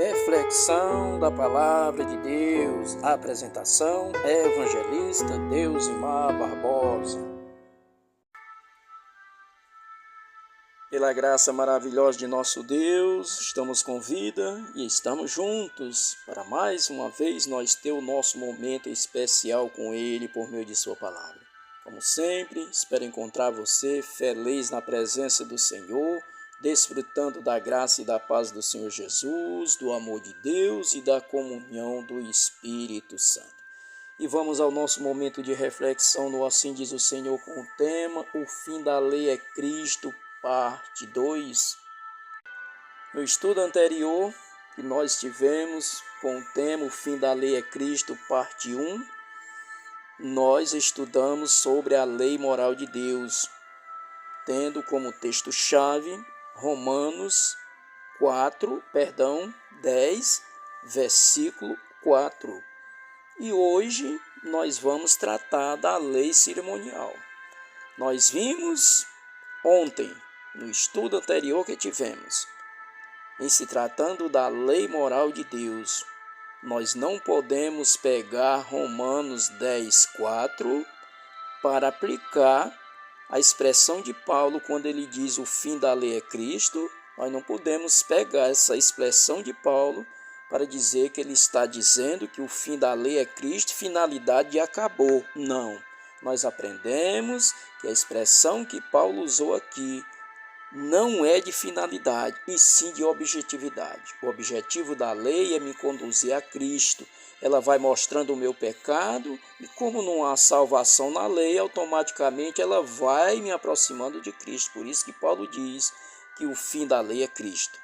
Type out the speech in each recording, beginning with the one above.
Reflexão da Palavra de Deus. Apresentação: Evangelista Deusimar Barbosa. Pela graça maravilhosa de nosso Deus, estamos com vida e estamos juntos para mais uma vez nós ter o nosso momento especial com Ele por meio de Sua Palavra. Como sempre, espero encontrar você feliz na presença do Senhor, desfrutando da graça e da paz do Senhor Jesus, do amor de Deus e da comunhão do Espírito Santo. E vamos ao nosso momento de reflexão no Assim Diz o Senhor com o tema O Fim da Lei é Cristo, parte 2. No estudo anterior que nós tivemos com o tema O Fim da Lei é Cristo, parte 1, nós estudamos sobre a lei moral de Deus, tendo como texto-chave Romanos 10, versículo 4. E hoje nós vamos tratar da lei cerimonial. Nós vimos ontem, no estudo anterior que tivemos, em se tratando da lei moral de Deus, nós não podemos pegar Romanos 10:4 para aplicar a expressão de Paulo quando ele diz o fim da lei é Cristo. Nós não podemos pegar essa expressão de Paulo para dizer que ele está dizendo que o fim da lei é Cristo, finalidade e acabou. Não, nós aprendemos que a expressão que Paulo usou aqui não é de finalidade, e sim de objetividade. O objetivo da lei é me conduzir a Cristo. Ela vai mostrando o meu pecado e como não há salvação na lei, automaticamente ela vai me aproximando de Cristo. Por isso que Paulo diz que o fim da lei é Cristo.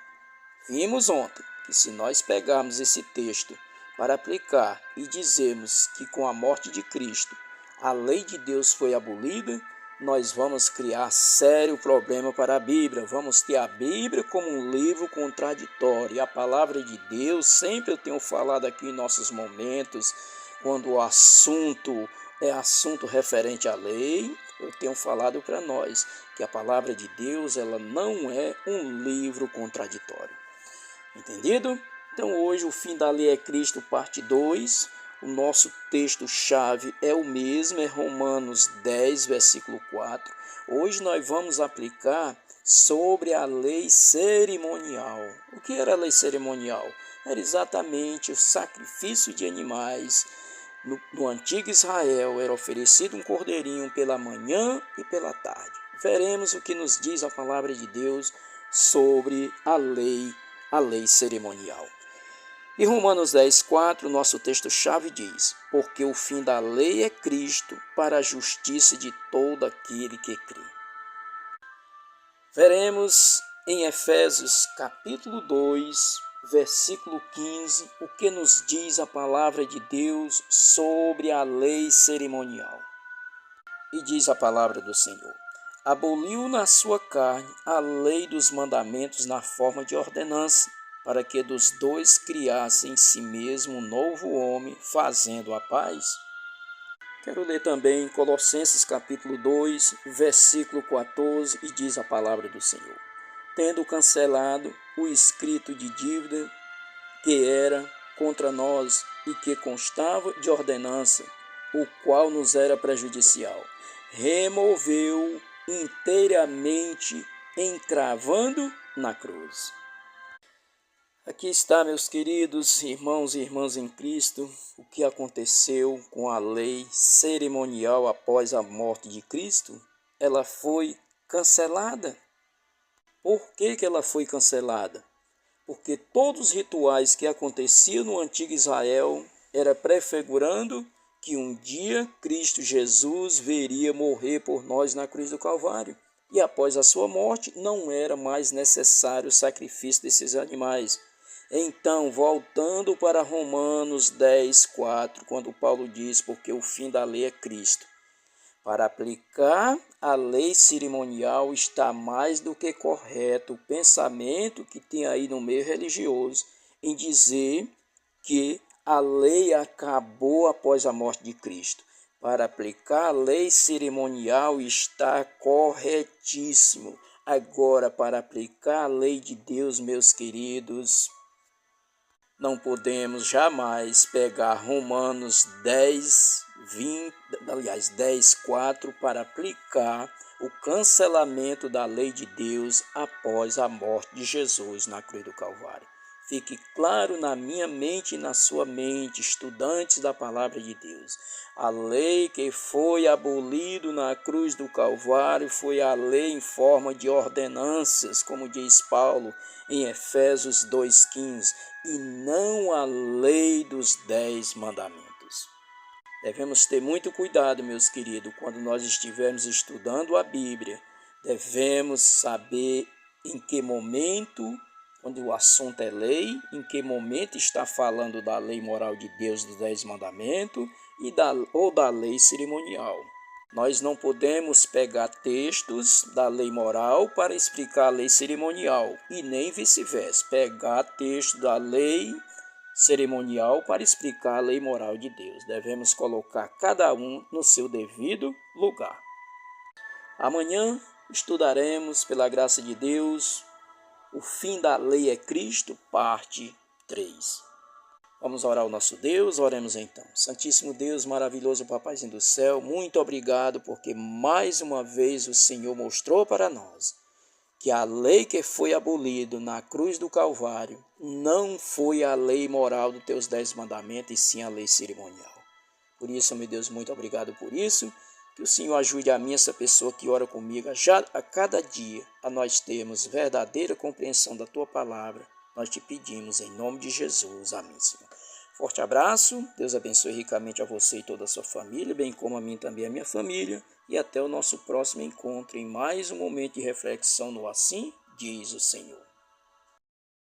Vimos ontem que se nós pegarmos esse texto para aplicar e dizermos que com a morte de Cristo a lei de Deus foi abolida, nós vamos criar sério problema para a Bíblia. Vamos ter a Bíblia como um livro contraditório. E a palavra de Deus, sempre eu tenho falado aqui em nossos momentos, quando o assunto é assunto referente à lei, eu tenho falado para nós que a palavra de Deus ela não é um livro contraditório. Entendido? Então hoje o fim da lei é Cristo, parte 2. O nosso texto-chave é o mesmo, é Romanos 10, versículo 4. Hoje nós vamos aplicar sobre a lei cerimonial. O que era a lei cerimonial? Era exatamente o sacrifício de animais. No antigo Israel era oferecido um cordeirinho pela manhã e pela tarde. Veremos o que nos diz a palavra de Deus sobre a lei cerimonial. E Romanos 10:4, nosso texto-chave diz: porque o fim da lei é Cristo, para a justiça de todo aquele que crê. Veremos em Efésios capítulo 2, versículo 15, o que nos diz a palavra de Deus sobre a lei cerimonial. E diz a palavra do Senhor: aboliu na sua carne a lei dos mandamentos na forma de ordenança, para que dos dois criasse em si mesmo um novo homem, fazendo a paz. Quero ler também Colossenses capítulo 2, versículo 14, e diz a palavra do Senhor: tendo cancelado o escrito de dívida que era contra nós e que constava de ordenança, o qual nos era prejudicial, removeu inteiramente, encravando na cruz. Aqui está, meus queridos irmãos e irmãs em Cristo, o que aconteceu com a lei cerimonial após a morte de Cristo. Ela foi cancelada. Por que ela foi cancelada? Porque todos os rituais que aconteciam no antigo Israel era prefigurando que um dia Cristo Jesus viria morrer por nós na cruz do Calvário. E após a sua morte não era mais necessário o sacrifício desses animais. Então, voltando para Romanos 10:4, quando Paulo diz, porque o fim da lei é Cristo. Para aplicar a lei cerimonial está mais do que correto o pensamento que tem aí no meio religioso em dizer que a lei acabou após a morte de Cristo. Para aplicar a lei cerimonial está corretíssimo. Agora, para aplicar a lei de Deus, meus queridos, Não podemos jamais pegar Romanos 10:4 para aplicar o cancelamento da lei de Deus após a morte de Jesus na cruz do Calvário. Fique claro na minha mente e na sua mente, estudantes da palavra de Deus. A lei que foi abolida na cruz do Calvário foi a lei em forma de ordenanças, como diz Paulo em Efésios 2:15, e não a lei dos 10 mandamentos. Devemos ter muito cuidado, meus queridos, quando nós estivermos estudando a Bíblia. Devemos saber em que momento, quando o assunto é lei, em que momento está falando da lei moral de Deus dos 10 mandamentos ou da lei cerimonial. Nós não podemos pegar textos da lei moral para explicar a lei cerimonial e nem vice-versa, pegar textos da lei cerimonial para explicar a lei moral de Deus. Devemos colocar cada um no seu devido lugar. Amanhã estudaremos, pela graça de Deus, o fim da lei é Cristo, parte 3. Vamos orar ao nosso Deus, oremos então. Santíssimo Deus, maravilhoso Papaizinho do céu, muito obrigado porque mais uma vez o Senhor mostrou para nós que a lei que foi abolida na cruz do Calvário não foi a lei moral dos teus 10 mandamentos, e sim a lei cerimonial. Por isso, meu Deus, muito obrigado por isso. Que o Senhor ajude a mim, essa pessoa que ora comigo, já a cada dia, a nós termos verdadeira compreensão da tua palavra. Nós te pedimos em nome de Jesus. Amém, Senhor. Forte abraço, Deus abençoe ricamente a você e toda a sua família, bem como a mim também e a minha família. E até o nosso próximo encontro em mais um momento de reflexão no Assim Diz o Senhor.